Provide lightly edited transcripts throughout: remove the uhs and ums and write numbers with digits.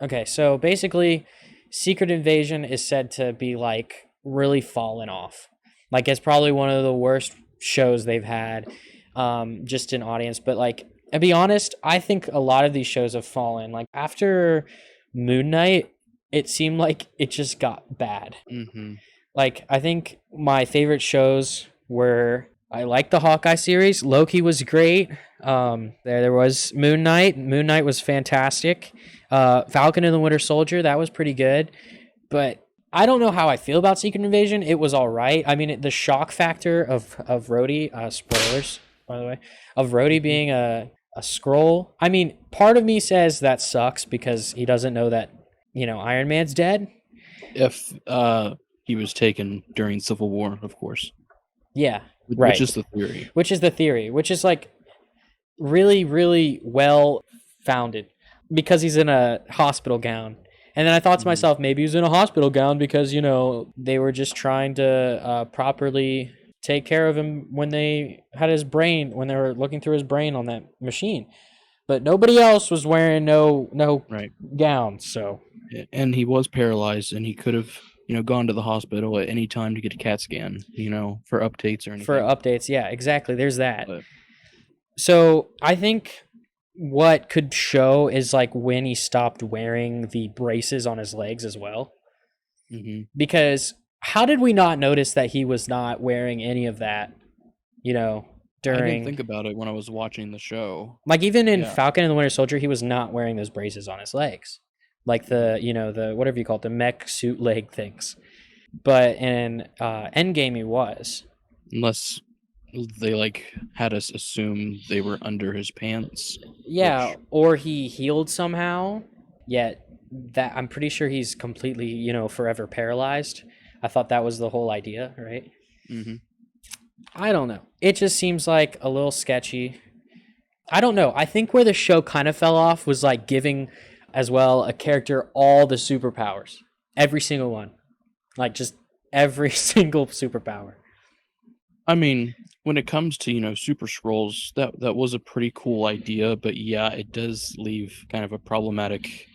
Okay, so basically, Secret Invasion is said to be like really fallen off. Like it's probably one of the worst shows they've had, just in audience. But like, to be honest, I think a lot of these shows have fallen. Like after Moon Knight, it seemed like it just got bad. Mm-hmm. Like I think my favorite shows were I like the Hawkeye series. Loki was great. There was Moon Knight. Moon Knight was fantastic. Falcon and the Winter Soldier, that was pretty good. But I don't know how I feel about Secret Invasion. It was all right. I mean, the shock factor of Rhodey. Spoilers, by the way, of Rhodey Mm-hmm. being a scroll. I mean, part of me says that sucks because he doesn't know that Iron Man's dead. If he was taken during Civil War, of course, Yeah, which right. is the theory. Which is the theory, which is like really, really well founded because he's in a hospital gown. And then I thought to Mhm. myself, maybe he's in a hospital gown because, they were just trying to properly take care of him when they had his brain, when they were looking through his brain on that machine. But nobody else was wearing no Right. gown. So, And he was paralyzed, and he could have, gone to the hospital at any time to get a CAT scan, for updates or for anything. updates, yeah, exactly. There's that. But So I think what could show is like when he stopped wearing the braces on his legs as well. mhm. Because how did we not notice that he was not wearing any of that, you know, I didn't think during about it when I was watching the show. like even in Yeah. Falcon and the Winter Soldier, he was not wearing those braces on his legs. Like the whatever you call it, the mech suit leg things. But in Endgame he was. Unless they had us assume they were under his pants, Yeah, which or he healed somehow. Yet that I'm pretty sure he's completely, forever paralyzed. I thought that was the whole idea, right? mhm. I don't know. It just seems like a little sketchy. I don't know. I think where the show kind of fell off was like giving as well a character all the superpowers. Every single one. Like just every single superpower. I mean, when it comes to, super scrolls, that was a pretty cool idea, but yeah, it does leave kind of a problematic,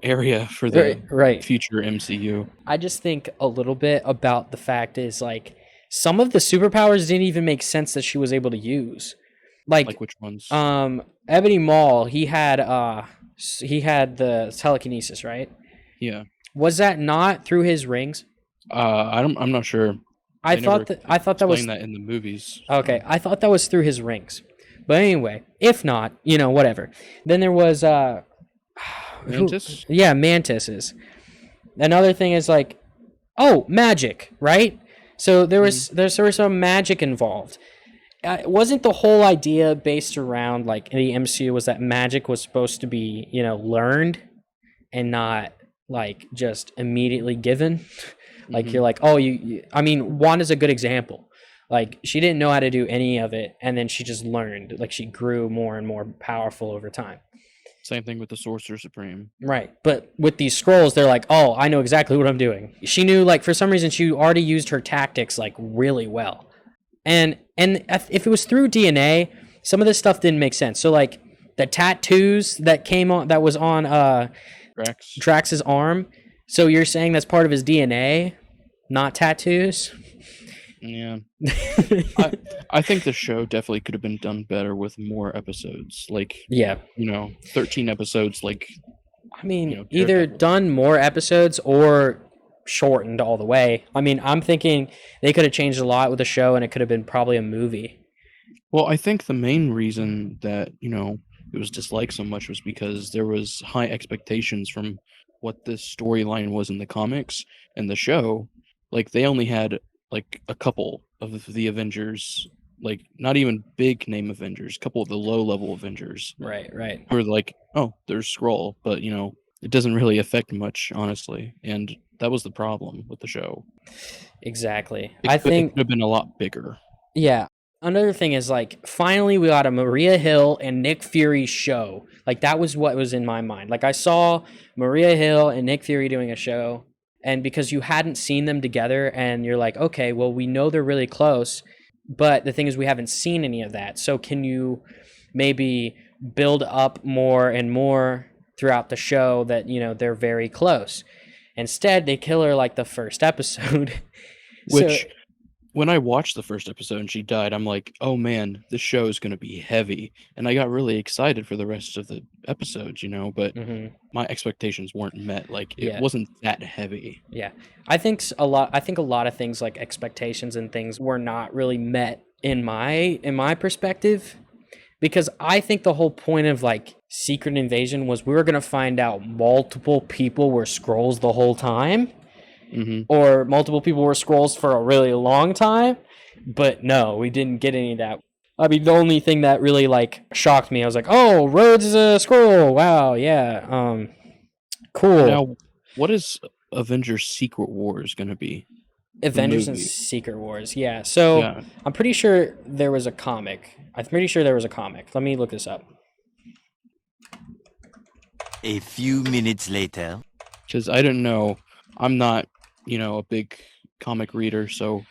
area for Right, the right. future MCU. I just think a little bit about the fact is like some of the superpowers didn't even make sense that she was able to use. Like Like which ones? Ebony Maw, he had the telekinesis, right? Yeah. Was that not through his rings? I'm not sure. I They never thought that was explained that in the movies. okay. So. I thought that was through his rings. But anyway, if not, whatever. Then there was who, Mantis? yeah, mantises. Another thing is like, oh, magic, right? So Mhm. there was some magic involved. Wasn't the whole idea based around like in the MCU was that magic was supposed to be learned and not like just immediately given? Like Mhm. you're like, oh, I mean, Wanda's a good example. Like she didn't know how to do any of it, and then she just learned. Like she grew more and more powerful over time. Same thing with the Sorcerer Supreme. Right. But with these scrolls, they're like, oh, I know exactly what I'm doing. She knew, like, for some reason, she already used her tactics, like, really well. And if it was through DNA, some of this stuff didn't make sense. So, like, the tattoos that was on Drax. Drax's arm. So you're saying that's part of his DNA, not tattoos? Yeah. I think the show definitely could have been done better with more episodes. Like, Yeah. 13 episodes, like, I mean, either Daredevil. done more episodes or shortened all the way. I mean, I'm thinking they could have changed a lot with the show and it could have been probably a movie. Well, I think the main reason that, it was disliked so much was because there was high expectations from what this storyline was in the comics and the show. Like they only had like a couple of the Avengers, like not even big name Avengers, a couple of the low level Avengers Right, right. who were like, oh, there's Skrull, but it doesn't really affect much, honestly. And that was the problem with the show. Exactly. It I could, it think, could have been a lot bigger. yeah. Another thing is like, finally we got a Maria Hill and Nick Fury show. Like, that was what was in my mind. Like, I saw Maria Hill and Nick Fury doing a show, and because you hadn't seen them together, and you're like, okay, well, we know they're really close, but the thing is, we haven't seen any of that. So, can you maybe build up more and more? throughout the show that, they're very close. Instead, they kill her like the first episode. Which, when I watched the first episode and she died, I'm like, oh man, this show is going to be heavy. And I got really excited for the rest of the episodes, but my expectations weren't met. Like, it wasn't that heavy. Yeah. I think a lot of things like expectations and things were not really met in my perspective, because I think the whole point of like Secret Invasion was we were going to find out multiple people were Skrulls the whole time. Or multiple people were Skrulls for a really long time, but no, we didn't get any of that. I mean, the only thing that really like shocked me, I was like, "Oh, Rhodes is a Skrull! Wow, yeah, cool." Now, what is Avengers: Secret Wars going to be? Avengers and Secret Wars, yeah. So I'm pretty sure there was a comic. Let me look this up. A few minutes later, because I didn't know. I'm not, a big comic reader, so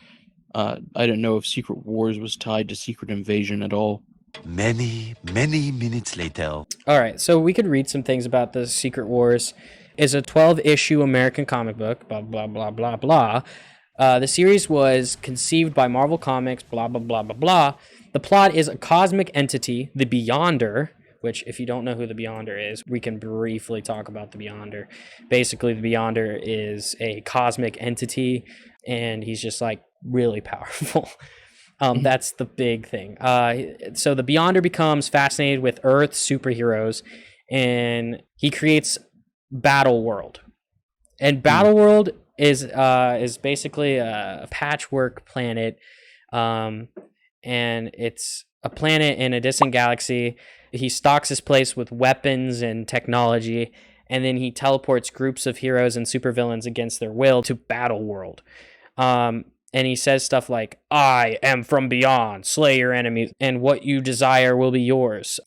I didn't know if Secret Wars was tied to Secret Invasion at all. Many minutes later. All right, so we could read some things about the Secret Wars. It's a 12-issue American comic book, blah, blah, blah, blah, blah. The series was conceived by Marvel Comics, blah, blah, blah, blah, blah. The plot is a cosmic entity, the Beyonder, which, if you don't know who the Beyonder is, we can briefly talk about the Beyonder. Basically, the Beyonder is a cosmic entity, and he's just, like, really powerful. That's the big thing. So the Beyonder becomes fascinated with Earth superheroes, and he creates Battle World. And Battle World is basically a patchwork planet, and it's a planet in a distant galaxy. He stocks his place with weapons and technology, and then he teleports groups of heroes and supervillains against their will to Battle World. And he says stuff like, "I am from beyond, slay your enemies, and what you desire will be yours."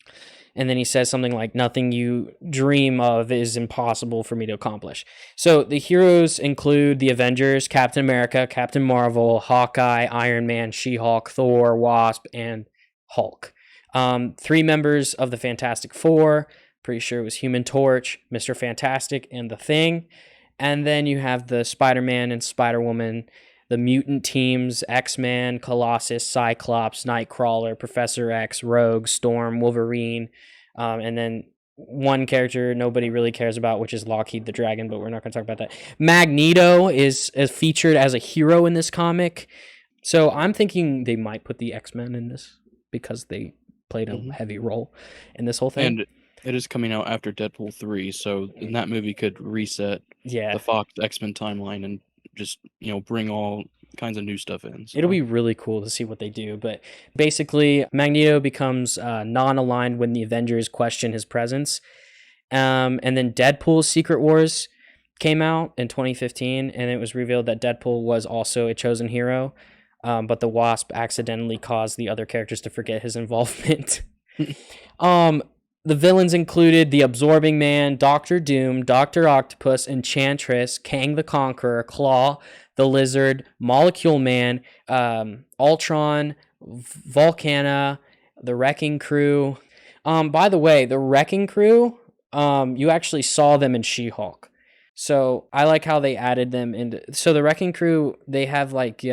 And then he says something like, "Nothing you dream of is impossible for me to accomplish." So the heroes include the Avengers, Captain America, Captain Marvel, Hawkeye, Iron Man, She-Hulk, Thor, Wasp, and Hulk. 3 members of the Fantastic Four, pretty sure it was Human Torch, Mr. Fantastic, and The Thing. And then you have the Spider-Man and Spider-Woman, the mutant teams, X-Man, Colossus, Cyclops, Nightcrawler, Professor X, Rogue, Storm, Wolverine, and then one character nobody really cares about, which is Lockheed the Dragon, but we're not going to talk about that. Magneto is featured as a hero in this comic. So I'm thinking they might put the X-Men in this because they played a heavy role in this whole thing. And it is coming out after Deadpool 3, so that movie could reset the Fox X-Men timeline and just, bring all kinds of new stuff in. So. It'll be really cool to see what they do. But basically, Magneto becomes non-aligned when the Avengers question his presence. And then Deadpool's Secret Wars came out in 2015, and it was revealed that Deadpool was also a chosen hero. But the Wasp accidentally caused the other characters to forget his involvement. The villains included the Absorbing Man, Doctor Doom, Dr. Octopus, Enchantress, Kang the Conqueror, Claw, the Lizard, Molecule Man, Ultron, Volcana, the Wrecking Crew. By the way, the Wrecking Crew, you actually saw them in She-Hulk. So I like how they added them into... So the Wrecking Crew, they have like...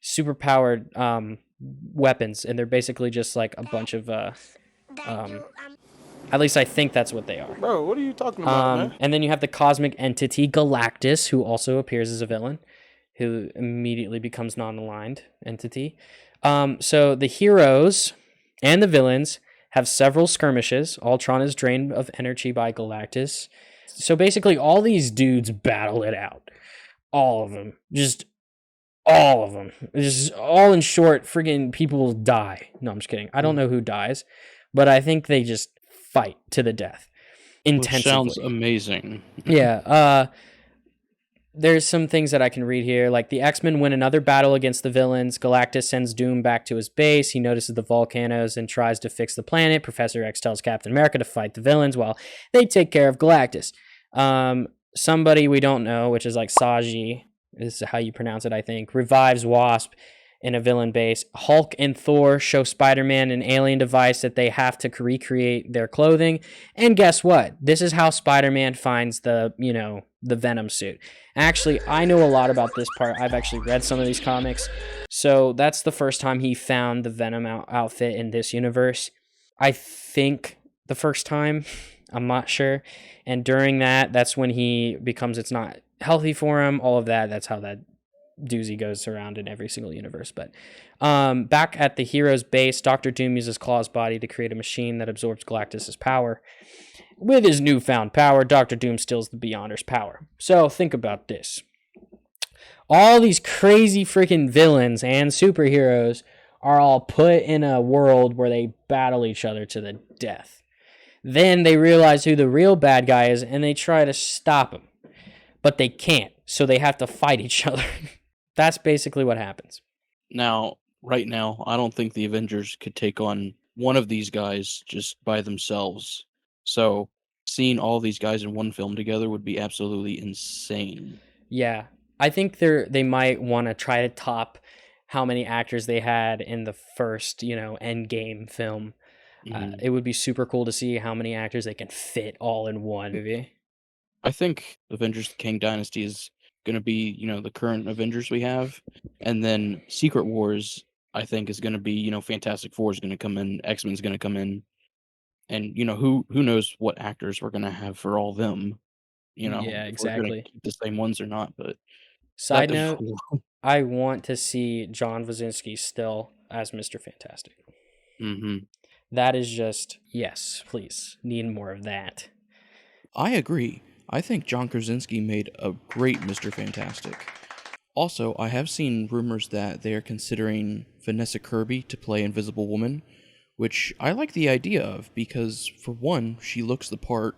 super-powered weapons, and they're basically just like a bunch of at least I think that's what they are. Bro, what are you talking about, man? And then you have the cosmic entity Galactus, who also appears as a villain, who immediately becomes non-aligned entity. So the heroes and the villains have several skirmishes. Ultron is drained of energy by Galactus. So basically all these dudes battle it out. All of them. Just all of them. Just all in short, friggin' people die. No, I'm just kidding. I don't know who dies, but I think they just fight to the death. Intensively. Which sounds amazing. Yeah. There's some things that I can read here. Like the X-Men win another battle against the villains. Galactus sends Doom back to his base. He notices the volcanoes and tries to fix the planet. Professor X tells Captain America to fight the villains while they take care of Galactus. Somebody we don't know, which is like Saji, is how you pronounce it, I think, revives Wasp in a villain base. Hulk and Thor show Spider-Man an alien device that they have to recreate their clothing. And guess what? This is how Spider-Man finds the Venom suit. Actually, I know a lot about this part. I've actually read some of these comics. So that's the first time he found the Venom outfit in this universe. I think the first time, I'm not sure. And during that's when he becomes it's not healthy for him, all of that. That's how that doozy goes around in every single universe. But back at the hero's base, Doctor Doom uses Claw's body to create a machine that absorbs Galactus's power. With his newfound power, Doctor Doom steals the Beyonder's power. So think about this. All these crazy freaking villains and superheroes are all put in a world where they battle each other to the death. Then they realize who the real bad guy is and they try to stop him. But they can't, so they have to fight each other. That's basically what happens. Now, right now, I don't think the Avengers could take on one of these guys just by themselves. So, seeing all these guys in one film together would be absolutely insane. Yeah, I think they might want to try to top how many actors they had in the first, Endgame film. It would be super cool to see how many actors they can fit all in one movie. I think Avengers Kang Dynasty is going to be, the current Avengers we have. And then Secret Wars, I think, is going to be, Fantastic Four is going to come in, X-Men's going to come in. And, who knows what actors we're going to have for all them. Yeah, If we're going exactly. to keep the same ones or not. But Side that'd be note, cool. I want to see John Krasinski still as Mr. Fantastic. That is just, yes, please. Need more of that. I agree. I think John Krasinski made a great Mr. Fantastic. Also, I have seen rumors that they are considering Vanessa Kirby to play Invisible Woman, which I like the idea of because, for one, she looks the part,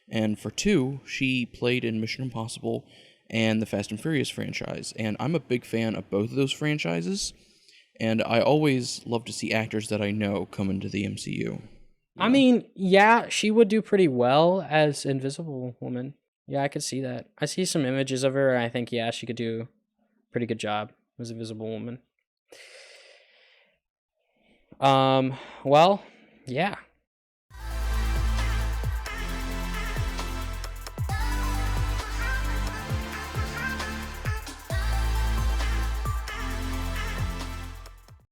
and for two, she played in Mission Impossible and the Fast and Furious franchise, and I'm a big fan of both of those franchises, and I always love to see actors that I know come into the MCU. I mean, yeah, she would do pretty well as Invisible Woman. Yeah, I could see that. I see some images of her, and I think, yeah, she could do a pretty good job as Invisible Woman. Well, yeah.